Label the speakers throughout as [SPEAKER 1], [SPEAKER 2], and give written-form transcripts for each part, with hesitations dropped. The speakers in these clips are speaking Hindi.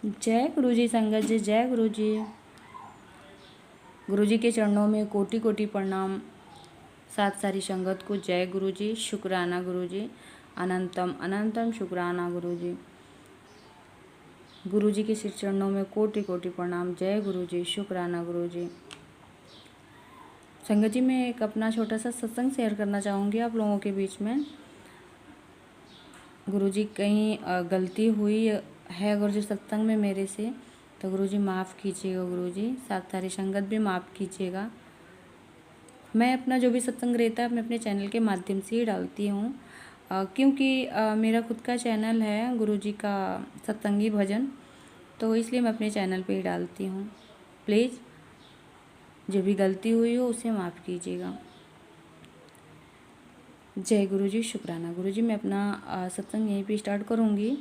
[SPEAKER 1] जय गुरु जी संगत जी, जय गुरु जी। गुरु जी के चरणों में कोटि कोटि प्रणाम। सात सारी संगत को जय गुरु जी, शुक्राना गुरु जी, अनंतम अनंतम शुक्राना गुरु जी। गुरु जी के श्री चरणों में कोटि कोटि प्रणाम। जय गुरु जी, शुक्राना गुरु जी। संगत जी, मैं एक अपना छोटा सा सत्संग शेयर करना चाहूँगी आप लोगों के बीच में। गुरु जी कहीं गलती हुई है अगर जो सत्संग में मेरे से, तो गुरु जी माफ़ कीजिएगा। गुरु जी साथ सारी संगत भी माफ़ कीजिएगा। मैं अपना जो भी सत्संग रहता है मैं अपने चैनल के माध्यम से ही डालती हूँ, क्योंकि मेरा खुद का चैनल है गुरु जी का सत्संगी भजन, तो इसलिए मैं अपने चैनल पे ही डालती हूँ। प्लीज़ जो भी गलती हुई हो उसे माफ़ कीजिएगा। जय गुरु जी, शुक्राना गुरु जी। मैं अपना सत्संग यहीं पे स्टार्ट करूँगी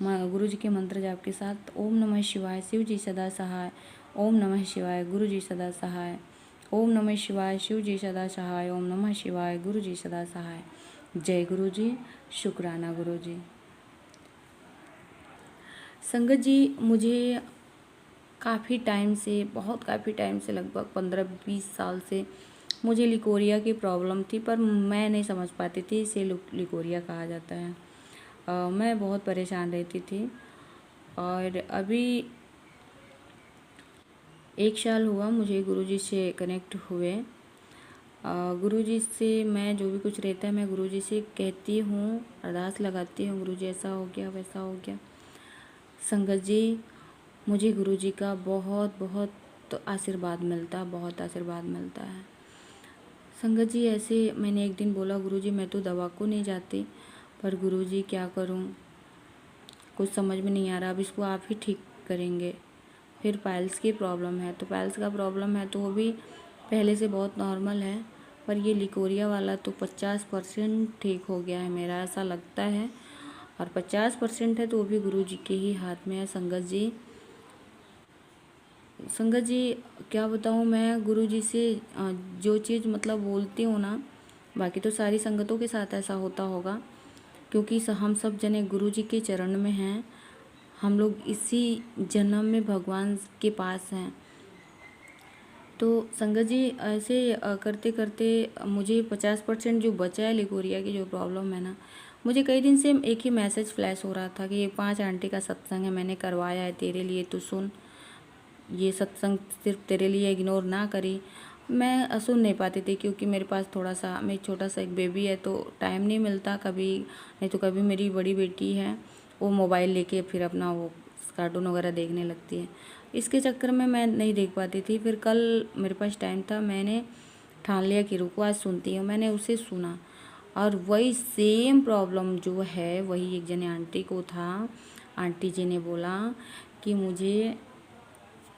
[SPEAKER 1] गुरु जी के मंत्र जाप के साथ। ओम नमः शिवाय, शिव जी सदा सहाय। ओम नमः शिवाय, गुरु जी सदा सहाय। ओम नमः शिवाय, शिव जी सदा सहाय। ओम नमः शिवाय, गुरु जी सदा सहाय। जय गुरु जी, शुक्राना गुरु जी। संगत जी, मुझे काफ़ी टाइम से, काफ़ी टाइम से, लगभग 15-20 साल से मुझे लिकोरिया की प्रॉब्लम थी, पर मैं नहीं समझ पाती थी इसे लिकोरिया कहा जाता है। मैं बहुत परेशान रहती थी और अभी 1 साल हुआ मुझे गुरुजी से कनेक्ट हुए। गुरुजी से मैं जो भी कुछ रहता है मैं गुरुजी से कहती हूँ, अरदास लगाती हूँ, गुरुजी ऐसा हो गया वैसा हो गया। संगत जी, मुझे गुरुजी का बहुत बहुत आशीर्वाद मिलता, बहुत आशीर्वाद मिलता है। संगत जी, ऐसे मैंने एक दिन बोला, गुरुजी मैं तो दवा को नहीं जाती, पर गुरुजी क्या करूं, कुछ समझ में नहीं आ रहा, अब इसको आप ही ठीक करेंगे। फिर पाइल्स की प्रॉब्लम है, तो पाइल्स का प्रॉब्लम है तो वो भी पहले से बहुत नॉर्मल है, पर ये लिकोरिया वाला तो 50% ठीक हो गया है मेरा, ऐसा लगता है। और 50% है तो वो भी गुरुजी के ही हाथ में है। संगत जी, संगत जी क्या बताऊँ मैं, गुरुजी से जो चीज़ मतलब बोलती हूँ ना, बाकी तो सारी संगतों के साथ ऐसा होता होगा, क्योंकि हम सब जने गुरुजी के चरण में हैं। हम लोग इसी जन्म में भगवान के पास हैं। तो संगत जी ऐसे करते करते मुझे 50% जो बचा है लिकोरिया की जो प्रॉब्लम है ना, मुझे कई दिन से एक ही मैसेज फ्लैश हो रहा था कि ये 5 आंटी का सत्संग है, मैंने करवाया है तेरे लिए, तो सुन। ये सत्संग सिर्फ तेरे लिए, इग्नोर ना करी। मैं सुन नहीं पाती थी क्योंकि मेरे पास थोड़ा सा, मेरी छोटा सा एक बेबी है तो टाइम नहीं मिलता, कभी नहीं तो कभी मेरी बड़ी बेटी है वो मोबाइल लेके फिर अपना वो कार्टून वगैरह देखने लगती है, इसके चक्कर में मैं नहीं देख पाती थी। फिर कल मेरे पास टाइम था, मैंने ठान लिया कि रुको आज सुनती हूँ। मैंने उसे सुना और वही सेम प्रॉब्लम जो है वही एक जने आंटी को था। आंटी जी ने बोला कि मुझे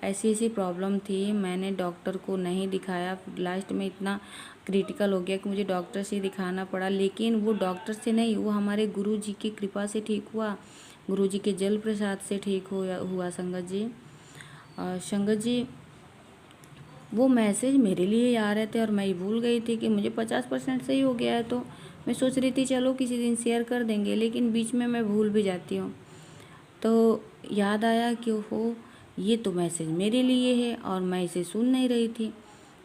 [SPEAKER 1] ऐसी ऐसी प्रॉब्लम थी, मैंने डॉक्टर को नहीं दिखाया, लास्ट में इतना क्रिटिकल हो गया कि मुझे डॉक्टर से दिखाना पड़ा। लेकिन वो डॉक्टर से नहीं, वो हमारे गुरु जी की कृपा से ठीक हुआ, गुरु जी के जल प्रसाद से ठीक हुआ। संगत जी, संगत जी, वो मैसेज मेरे लिए ही आ रहे थे और मैं ही भूल गई थी कि मुझे 50% सही हो गया है। तो मैं सोच रही थी चलो किसी दिन शेयर कर देंगे, लेकिन बीच में मैं भूल भी जाती हूँ। तो याद आया कि हो, ये तो मैसेज मेरे लिए है और मैं इसे सुन नहीं रही थी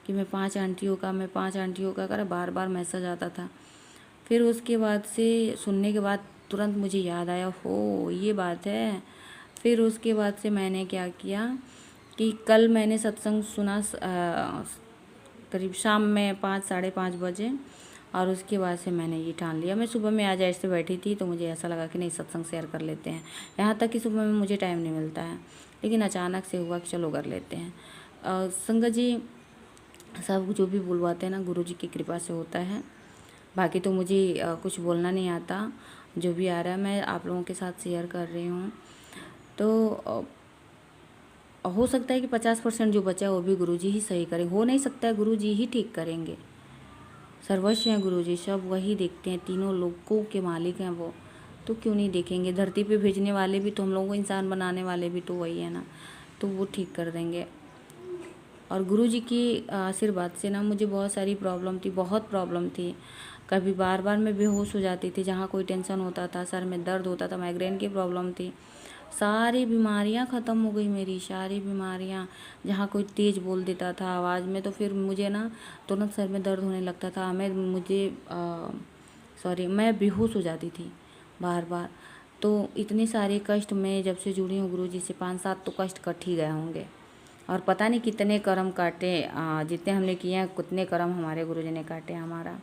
[SPEAKER 1] कि मैं 5 आंटियों का कर बार बार मैसेज आता था। फिर उसके बाद से सुनने के बाद तुरंत मुझे याद आया, हो ये बात है। फिर उसके बाद से मैंने क्या किया कि कल मैंने सत्संग सुना करीब शाम में 5-5:30 बजे, और उसके बाद से मैंने ये ठान लिया। मैं सुबह में आज ऐसे बैठी थी तो मुझे ऐसा लगा कि नहीं सत्संग शेयर कर लेते हैं, यहाँ तक कि सुबह में मुझे टाइम नहीं मिलता है, लेकिन अचानक से हुआ कि चलो कर लेते हैं। संगत जी, सब जो भी बुलवाते हैं ना गुरु जी की कृपा से होता है। बाकी तो मुझे कुछ बोलना नहीं आता, जो भी आ रहा है मैं आप लोगों के साथ शेयर कर रही हूँ। तो हो सकता है कि 50% जो बचा है वो भी गुरुजी ही सही करें, हो नहीं सकता है गुरुजी ही ठीक करेंगे। सर्वस्व हैं गुरुजी, सब वही देखते हैं, तीनों लोगों के मालिक हैं वो, तो क्यों नहीं देखेंगे। धरती पे भेजने वाले भी तो हम लोगों को, इंसान बनाने वाले भी तो वही है ना, तो वो ठीक कर देंगे। और गुरुजी की आशीर्वाद से ना मुझे बहुत सारी प्रॉब्लम थी, बहुत प्रॉब्लम थी। कभी बार बार मैं बेहोश हो जाती थी, जहाँ कोई टेंशन होता था, सर में दर्द होता था, माइग्रेन की प्रॉब्लम थी। सारी बीमारियां ख़त्म हो गई मेरी, सारी बीमारियां। जहाँ कोई तेज़ बोल देता था आवाज़ में तो फिर मुझे ना तुरंत सर में दर्द होने लगता था। मैं बेहोश हो जाती थी बार बार। तो इतने सारे कष्ट मैं जब से जुड़ी हूँ गुरुजी से, 5-7 तो कष्ट कट ही गए होंगे। और पता नहीं कितने कर्म काटे, जितने हमने किए हैं कितने कर्म हमारे गुरुजी ने काटे हमारा।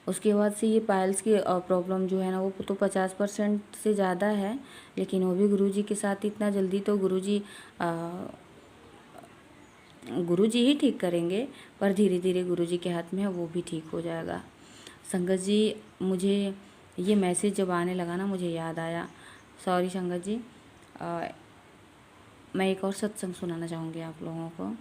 [SPEAKER 1] उसके बाद से ये पाइल्स की प्रॉब्लम जो है ना वो तो 50% से ज़्यादा है, लेकिन वो भी गुरुजी के साथ इतना जल्दी तो गुरुजी ही ठीक करेंगे, पर धीरे धीरे गुरुजी के हाथ में है, वो भी ठीक हो जाएगा। संगत जी, मुझे ये मैसेज जब आने लगा ना मुझे याद आया, सॉरी संगत जी, मैं एक और सत्संग सुनाना चाहूँगी आप लोगों को।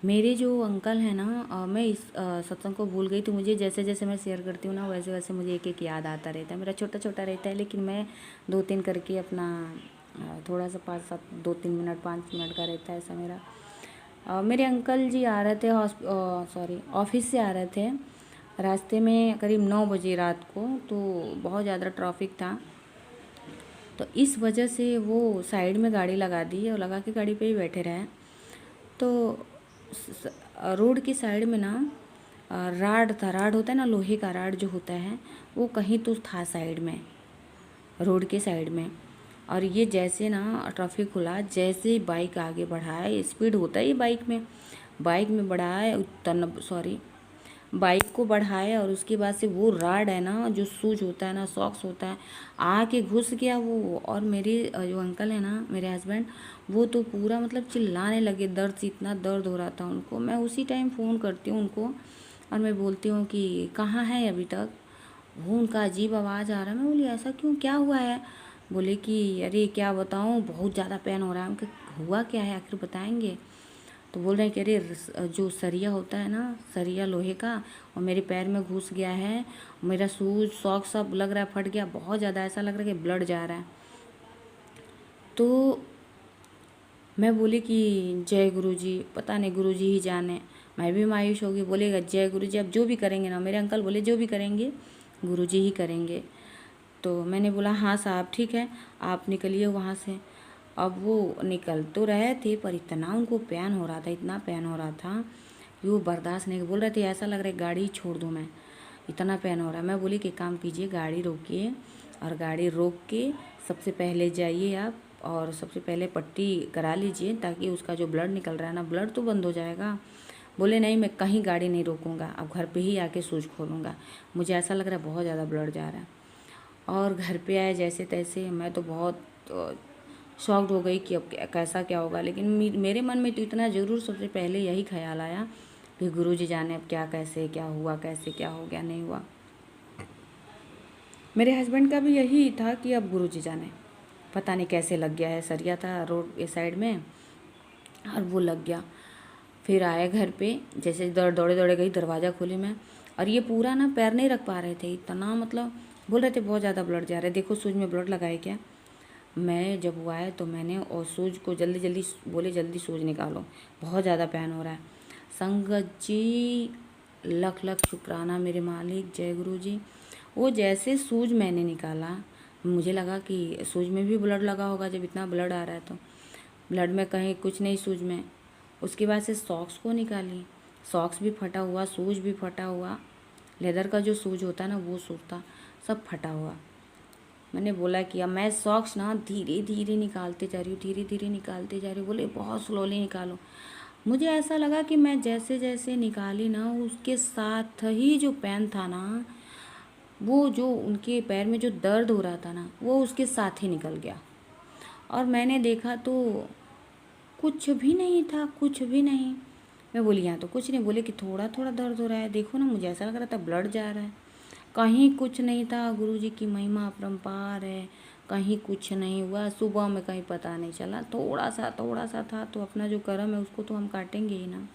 [SPEAKER 1] मेरे जो अंकल हैं ना, मैं इस सत्संग को भूल गई, तो मुझे जैसे जैसे मैं शेयर करती हूँ ना वैसे वैसे मुझे एक एक याद आता रहता है। मेरा छोटा छोटा रहता है, लेकिन मैं 2-3 करके अपना थोड़ा सा 5-7 2-3 मिनट 5 मिनट का रहता है ऐसा मेरा। मेरे अंकल जी आ रहे थे ऑफिस से आ रहे थे, रास्ते में करीब 9 बजे रात को, तो बहुत ज़्यादा ट्रैफिक था। तो इस वजह से वो साइड में गाड़ी लगा दी और लगा के गाड़ी पे ही बैठे रहे। तो रोड की साइड में ना राड था, राड होता है ना लोहे का राड जो होता है, वो कहीं तो था साइड में, रोड के साइड में। और ये जैसे ना ट्रैफिक खुला, जैसे बाइक आगे बढ़ाए, स्पीड होता है ये बाइक में बढ़ाए बाइक को बढ़ाए, और उसके बाद से वो राड है ना जो सूज होता है ना, सॉक्स होता है, आके घुस गया वो। और मेरे जो अंकल है ना, मेरे हस्बैंड, वो तो पूरा मतलब चिल्लाने लगे, दर्द से, इतना दर्द हो रहा था उनको। मैं उसी टाइम फ़ोन करती हूँ उनको और मैं बोलती हूँ कि कहाँ है अभी तक। वो उनका अजीब आवाज़ आ रहा है। मैं बोली ऐसा क्यों, क्या हुआ है? बोले कि अरे क्या बताऊँ, बहुत ज़्यादा पेन हो रहा है। उनका हुआ क्या है आखिर बताएंगे? तो बोल रहे हैं कि अरे जो सरिया होता है ना, सरिया लोहे का, और मेरे पैर में घुस गया है, मेरा शूज सॉक्स सब लग रहा है फट गया, बहुत ज़्यादा ऐसा लग रहा है कि ब्लड जा रहा है। तो मैं बोली कि जय गुरुजी, पता नहीं गुरुजी ही जाने, मैं भी मायूस होगी। बोलेगा जय गुरुजी, अब जो भी करेंगे ना, मेरे अंकल बोले जो भी करेंगे गुरुजी ही करेंगे। तो मैंने बोला हाँ साहब ठीक है, आप निकलिए वहाँ से। अब वो निकल तो रहे थे, पर इतना उनको पेन हो रहा था, इतना पेन हो रहा था कि वो बर्दाश्त नहीं, बोल रहे थे ऐसा लग रहा है गाड़ी छोड़ दूँ मैं, इतना पेन हो रहा है। मैं बोली कि काम कीजिए, गाड़ी रोकिए, और गाड़ी रोक के सबसे पहले जाइए आप और सबसे पहले पट्टी करा लीजिए, ताकि उसका जो ब्लड निकल रहा है ना, ब्लड तो बंद हो जाएगा। बोले नहीं, मैं कहीं गाड़ी नहीं रोकूंगा, अब घर पे ही आके सूज खोलूँगा, मुझे ऐसा लग रहा है बहुत ज़्यादा ब्लड जा रहा है। और घर पे आए जैसे तैसे, मैं तो बहुत शॉक्ड हो गई कि अब कैसा क्या होगा। लेकिन मेरे मन में तो इतना ज़रूर सबसे पहले यही ख्याल आया कि गुरुजी जाने अब क्या, कैसे क्या हुआ, कैसे क्या हो गया, नहीं हुआ। मेरे हस्बैंड का भी यही था कि अब गुरुजी जाने, पता नहीं कैसे लग गया है, सरिया था रोड के साइड में और वो लग गया। फिर आए घर पे, जैसे दौड़े दौड़े गई, दरवाज़ा खोली मैं, और ये पूरा ना पैर नहीं रख पा रहे थे, इतना मतलब बोल रहे थे बहुत ज़्यादा ब्लड जा रहा है, देखो सूज में ब्लड लगाए क्या। मैं जब वो आए तो मैंने और सूज को जल्दी जल्दी बोले जल्दी सूज निकालो, बहुत ज़्यादा पेन हो रहा है। संगत जी, लख लख शुक्राना मेरे मालिक, जय गुरु जी। वो जैसे सूज मैंने निकाला, मुझे लगा कि सूज में भी ब्लड लगा होगा, जब इतना ब्लड आ रहा है तो ब्लड में कहीं कुछ नहीं सूज में। उसके बाद से सॉक्स को निकाली, सॉक्स भी फटा हुआ, सूज भी फटा हुआ, लेदर का जो सूज होता है ना वो सूज था, सब फटा हुआ। मैंने बोला कि अब मैं सॉक्स ना धीरे धीरे निकालते जा रही हूँ, धीरे धीरे निकालते जा रही हूँ। बोले बहुत स्लोली निकालो। मुझे ऐसा लगा कि मैं जैसे जैसे निकाली ना, उसके साथ ही जो पेन था ना, वो जो उनके पैर में जो दर्द हो रहा था ना, वो उसके साथ ही निकल गया। और मैंने देखा तो कुछ भी नहीं था, कुछ भी नहीं। मैं बोली यहाँ तो कुछ नहीं। बोले कि थोड़ा थोड़ा दर्द हो रहा है, देखो ना, मुझे ऐसा लग रहा था ब्लड जा रहा है। कहीं कुछ नहीं था। गुरुजी की महिमा अपरंपार है, कहीं कुछ नहीं हुआ। सुबह में कहीं पता नहीं चला, थोड़ा सा था, तो अपना जो कर्म है उसको तो हम काटेंगे ही ना।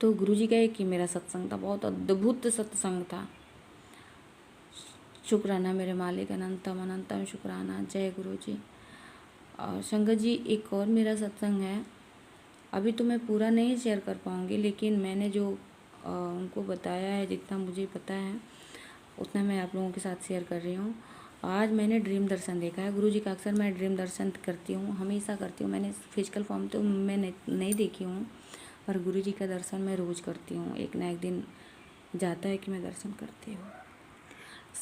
[SPEAKER 1] तो गुरुजी कहे कि मेरा सत्संग था, बहुत अद्भुत सत्संग था। शुक्राना मेरे मालिक, अनंतम अनंतम शुक्राना, जय गुरुजी। और संगत जी, एक और मेरा सत्संग है, अभी तो मैं पूरा नहीं शेयर कर पाऊँगी, लेकिन मैंने जो उनको बताया है, जितना मुझे पता है उतना मैं आप लोगों के साथ शेयर कर रही हूँ। आज मैंने ड्रीम दर्शन देखा है गुरुजी का। अक्सर मैं ड्रीम दर्शन करती हूँ, हमेशा करती हूँ। मैंने फिजिकल फॉर्म तो मैं नहीं देखी हूँ, पर गुरुजी का दर्शन मैं रोज़ करती हूँ। एक ना एक दिन जाता है कि मैं दर्शन करती हूँ।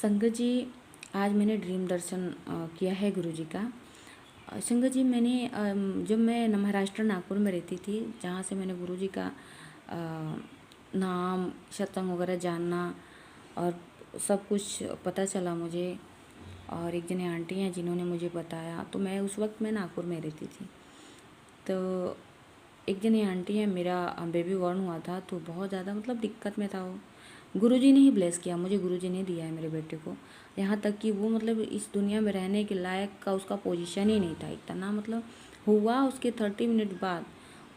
[SPEAKER 1] संगत जी, आज मैंने ड्रीम दर्शन किया है गुरुजी का। संगत जी, मैंने जब मैं महाराष्ट्र नागपुर में रहती थी, जहाँ से मैंने गुरुजी का नाम, सत्संग वगैरह जानना और सब कुछ पता चला मुझे, और एक जने आंटी हैं जिन्होंने मुझे बताया। तो मैं उस वक्त मैं नागपुर में रहती थी। तो एक जने आंटी है, मेरा बेबी बॉर्न हुआ था तो बहुत ज़्यादा मतलब दिक्कत में था वो। गुरुजी ने ही ब्लेस किया मुझे, गुरुजी ने दिया है मेरे बेटे को। यहाँ तक कि वो मतलब इस दुनिया में रहने के लायक का उसका पोजीशन ही नहीं था। इतना मतलब हुआ, उसके 30 मिनट बाद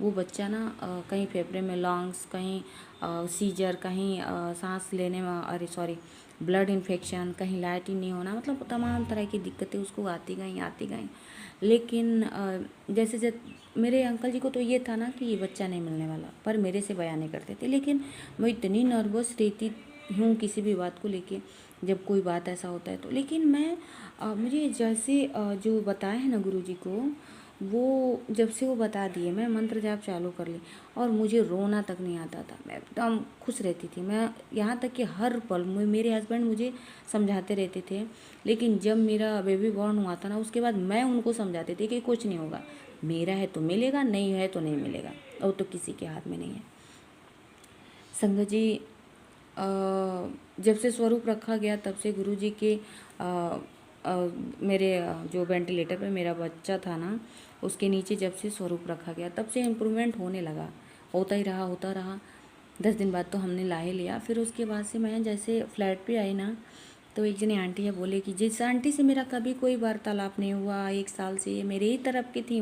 [SPEAKER 1] वो बच्चा ना कहीं फेफड़े में लंग्स, कहीं सीजर, कहीं सांस लेने में, अरे सॉरी, ब्लड इन्फेक्शन, कहीं लाइट ही नहीं होना, मतलब तमाम तरह की दिक्कतें उसको आती गई। लेकिन जैसे मेरे अंकल जी को तो ये था ना कि ये बच्चा नहीं मिलने वाला, पर मेरे से बयान नहीं करते थे। लेकिन मैं इतनी नर्वस रहती हूँ किसी भी बात को लेके, जब कोई बात ऐसा होता है तो। लेकिन मैं मुझे जैसे जो बताए हैं ना गुरुजी को, वो जब से वो बता दिए, मैं मंत्र जाप चालू कर ली और मुझे रोना तक नहीं आता था। मैं एकदम खुश रहती थी। मैं यहाँ तक कि हर पल मेरे हस्बैंड मुझे समझाते रहते थे, लेकिन जब मेरा बेबी बॉर्न हुआ था ना, उसके बाद मैं उनको समझाती थी कि कुछ नहीं होगा, मेरा है तो मिलेगा, नहीं है तो नहीं मिलेगा, और तो किसी के हाथ में नहीं है। संगत जी, जब से स्वरूप रखा गया तब से गुरुजी के मेरे जो वेंटिलेटर पे मेरा बच्चा था ना, उसके नीचे जब से स्वरूप रखा गया तब से इम्प्रूवमेंट होने लगा। होता रहा 10 दिन बाद तो हमने ला ही लिया। फिर उसके बाद से मैं जैसे फ्लैट पे आई ना, तो एक जनी आंटी है बोले कि जिस आंटी से मेरा कभी कोई वार्तालाप नहीं हुआ 1 साल से, ये मेरे ही तरफ की थी,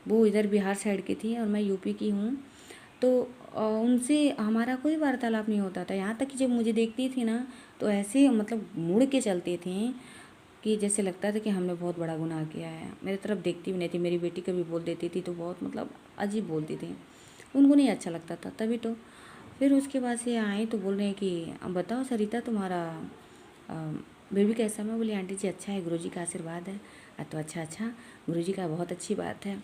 [SPEAKER 1] वो इधर बिहार साइड की थी और मैं यूपी की हूँ। तो उनसे हमारा कोई वार्तालाप नहीं होता था। यहाँ तक कि जब मुझे देखती थी ना, तो ऐसे मतलब मुड़ के चलती थी कि जैसे लगता था कि हमने बहुत बड़ा गुनाह किया है। मेरी तरफ देखती भी नहीं थी। मेरी बेटी कभी बोल देती थी तो बहुत मतलब अजीब बोलती थी, उनको नहीं अच्छा लगता था। तभी तो फिर उसके बाद से आई तो बोल रहे हैं कि अब बताओ सरिता, तुम्हारा बेबी कैसा? मैं बोली आंटी जी अच्छा है, गुरुजी का आशीर्वाद है। तो अच्छा, गुरुजी का बहुत अच्छी बात है,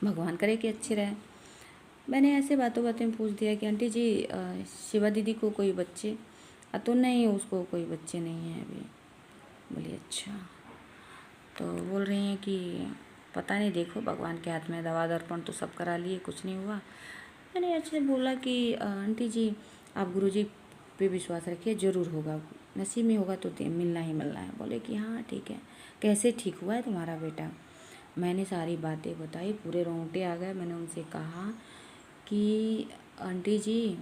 [SPEAKER 1] भगवान करे कि अच्छी रहे। मैंने ऐसे बातों में पूछ दिया कि आंटी जी शिवा दीदी को कोई बच्चे? तो नहीं, उसको कोई बच्चे नहीं हैं अभी। बोली अच्छा। तो बोल रही हैं कि पता नहीं, देखो भगवान के हाथ में, दवा दर्पण तो सब करा लिए, कुछ नहीं हुआ। मैंने ऐसे बोला कि आंटी जी आप गुरुजी पे विश्वास रखिए, ज़रूर होगा, नसीब में होगा तो मिलना ही मिलना है। बोले कि हाँ ठीक है। कैसे ठीक हुआ है तुम्हारा बेटा? मैंने सारी बातें बताई, पूरे रोंगटे आ गए। मैंने उनसे कहा कि आंटी जी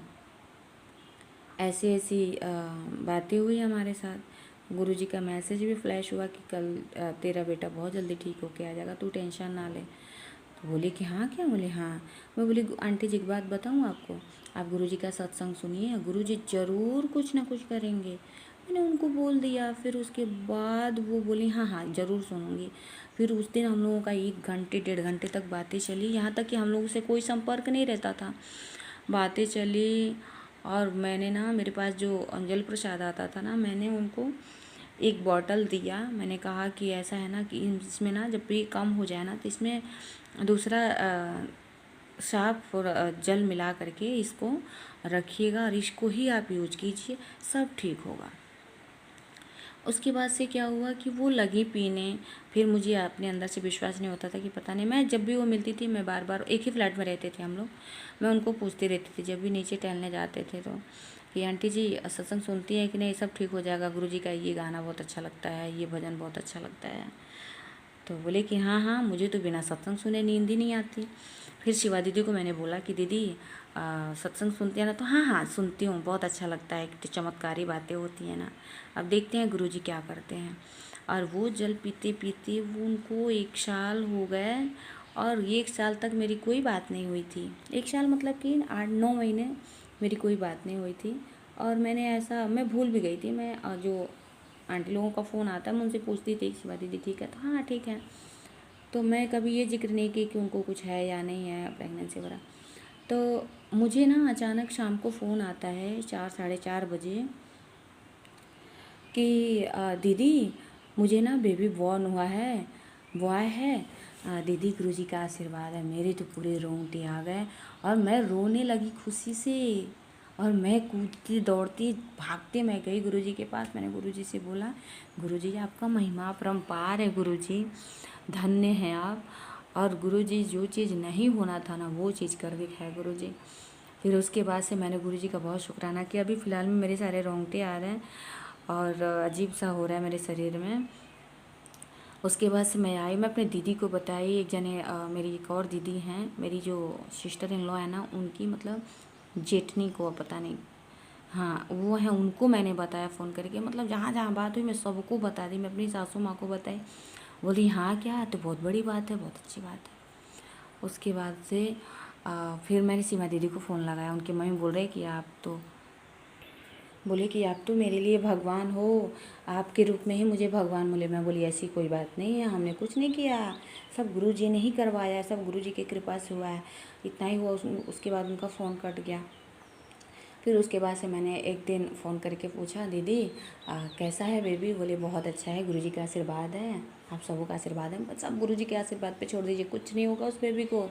[SPEAKER 1] ऐसी ऐसी बातें हुई हमारे साथ, गुरुजी का मैसेज भी फ्लैश हुआ कि कल तेरा बेटा बहुत जल्दी ठीक होके आ जाएगा, तू टेंशन ना ले। तो बोली कि हाँ क्या? बोले हाँ। मैं बोली आंटी जी एक बात बताऊँ आपको, आप गुरुजी का सत्संग सुनिए, गुरुजी ज़रूर कुछ ना कुछ करेंगे। मैंने उनको बोल दिया। फिर उसके बाद वो बोली हाँ ज़रूर सुनूंगी। फिर उस दिन हम लोगों का 1 घंटे 1.5 घंटे तक बातें चली, यहाँ तक कि हम लोगों से कोई संपर्क नहीं रहता था, बातें चली। और मैंने ना, मेरे पास जो अंजल प्रसाद आता था ना, मैंने उनको एक बॉटल दिया। मैंने कहा कि ऐसा है ना कि इसमें ना जब भी कम हो जाए ना, तो इसमें दूसरा साफ और जल मिला करके इसको रखिएगा और इसको ही आप यूज कीजिए, सब ठीक होगा। उसके बाद से क्या हुआ कि वो लगी पीने। फिर मुझे अपने अंदर से विश्वास नहीं होता था कि पता नहीं, मैं जब भी वो मिलती थी, मैं बार बार, एक ही फ्लैट में रहते थे हम लोग, मैं उनको पूछती रहती थी जब भी नीचे टहलने जाते थे तो, कि आंटी जी सत्संग सुनती है कि नहीं? सब ठीक हो जाएगा, गुरुजी का ये गाना बहुत अच्छा लगता है, ये भजन बहुत अच्छा लगता है। तो बोले कि हाँ मुझे तो बिना सत्संग सुने नींद ही नहीं आती। फिर शिवा दीदी को मैंने बोला कि दीदी सत्संग सुनती है ना? तो हाँ सुनती हूँ, बहुत अच्छा लगता है, तो चमत्कारी बातें होती हैं ना। अब देखते हैं गुरुजी क्या करते हैं। और वो जल पीते पीते वो उनको 1 साल हो गए, और 1 साल तक मेरी कोई बात नहीं हुई थी। 1 साल मतलब कि 8-9 महीने मेरी कोई बात नहीं हुई थी। और मैंने ऐसा, मैं भूल भी गई थी। मैं जो आंटी लोगों का फ़ोन आता है, मैं उनसे पूछती थी शिवा दीदी ठीक है? तो हाँ ठीक है। तो मैं कभी ये जिक्र नहीं की कि उनको कुछ है या नहीं है, प्रेगनेंसी वगैरह। तो मुझे ना अचानक शाम को फ़ोन आता है 4 साढ़े 4 बजे कि दीदी मुझे ना बेबी बॉर्न हुआ है, बॉय है। दीदी गुरुजी का आशीर्वाद है। मेरे तो पूरे रोंगटे आ गए और मैं रोने लगी खुशी से। और मैं कूदती दौड़ती भागते मैं गई गुरुजी के पास। मैंने गुरुजी से बोला, गुरुजी आपका महिमा अपरंपार है, गुरुजी धन्य हैं आप। और गुरुजी जो चीज़ नहीं होना था ना वो चीज़ कर दिखाया गुरुजी। फिर उसके बाद से मैंने गुरुजी का बहुत शुक्राना किया। अभी फ़िलहाल में मेरे सारे रोंगटे आ रहे हैं और अजीब सा हो रहा है मेरे शरीर में। उसके बाद से मैं आई, मैं अपनी दीदी को बताई। एक जने मेरी एक और दीदी हैं, मेरी जो सिस्टर इन लॉ है ना, उनकी मतलब जेठनी को, पता नहीं, हाँ वो है, उनको मैंने बताया फ़ोन करके। मतलब जहाँ जहाँ बात हुई मैं सबको बता दी। मैं अपनी सासू माँ को बताई, बोली हाँ क्या, तो बहुत बड़ी बात है, बहुत अच्छी बात है। उसके बाद से फिर मैंने सीमा दीदी को फ़ोन लगाया। उनकी मम्मी बोल रहे कि आप तो, बोले कि आप तो मेरे लिए भगवान हो, आपके रूप में ही मुझे भगवान मिले। मैं बोली ऐसी कोई बात नहीं है, हमने कुछ नहीं किया, सब गुरुजी ने ही करवाया, सब गुरुजी की कृपा से हुआ है। इतना ही हुआ। उसके बाद उनका फ़ोन कट गया। फिर उसके बाद से मैंने एक दिन फ़ोन करके पूछा, दीदी कैसा है बेबी? बोले बहुत अच्छा है, गुरुजी का आशीर्वाद है, आप सबों का आशीर्वाद है, सब गुरुजी के आशीर्वाद पे छोड़ दीजिए, कुछ नहीं होगा उस बेबी को।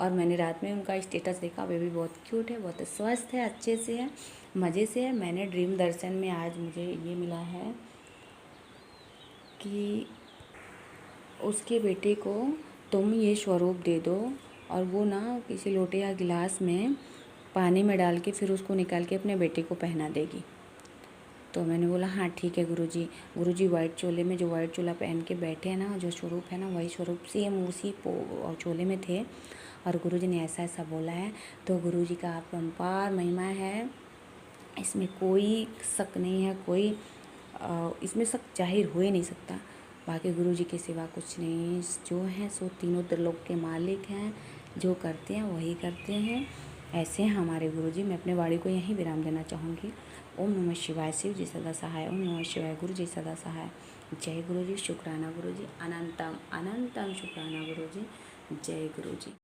[SPEAKER 1] और मैंने रात में उनका स्टेटस देखा, बेबी बहुत क्यूट है, बहुत स्वस्थ है, अच्छे से है, मज़े से है। मैंने ड्रीम दर्शन में आज मुझे ये मिला है कि उसके बेटे को तुम ये स्वरूप दे दो और वो ना किसी लोटे या गिलास में पानी में डाल के फिर उसको निकाल के अपने बेटे को पहना देगी। तो मैंने बोला हाँ ठीक है गुरुजी। गुरुजी वाइट चोले में, जो वाइट चोला पहन के बैठे हैं ना, जो स्वरूप है ना, वही स्वरूप सेम उसी चोले में थे। और गुरुजी ने ऐसा ऐसा बोला है। तो गुरुजी का अपरंपार महिमा है, इसमें कोई शक नहीं है, कोई इसमें शक जाहिर हो ही नहीं सकता। बाकी गुरुजी के सिवा कुछ नहीं, जो हैं सो तीनों त्रिलोक के मालिक हैं, जो करते हैं वही करते हैं। ऐसे हैं हमारे गुरुजी। मैं अपने वाणी को यहीं विराम देना चाहूँगी। ओम नमः शिवाय, शिव जी सदा सहाय। ओम नमः शिवाय, गुरु जी सदा सहाय। जय गुरुजी, शुक्राना गुरुजी, अनंतम अनंतम शुक्राना गुरुजी, जय गुरुजी।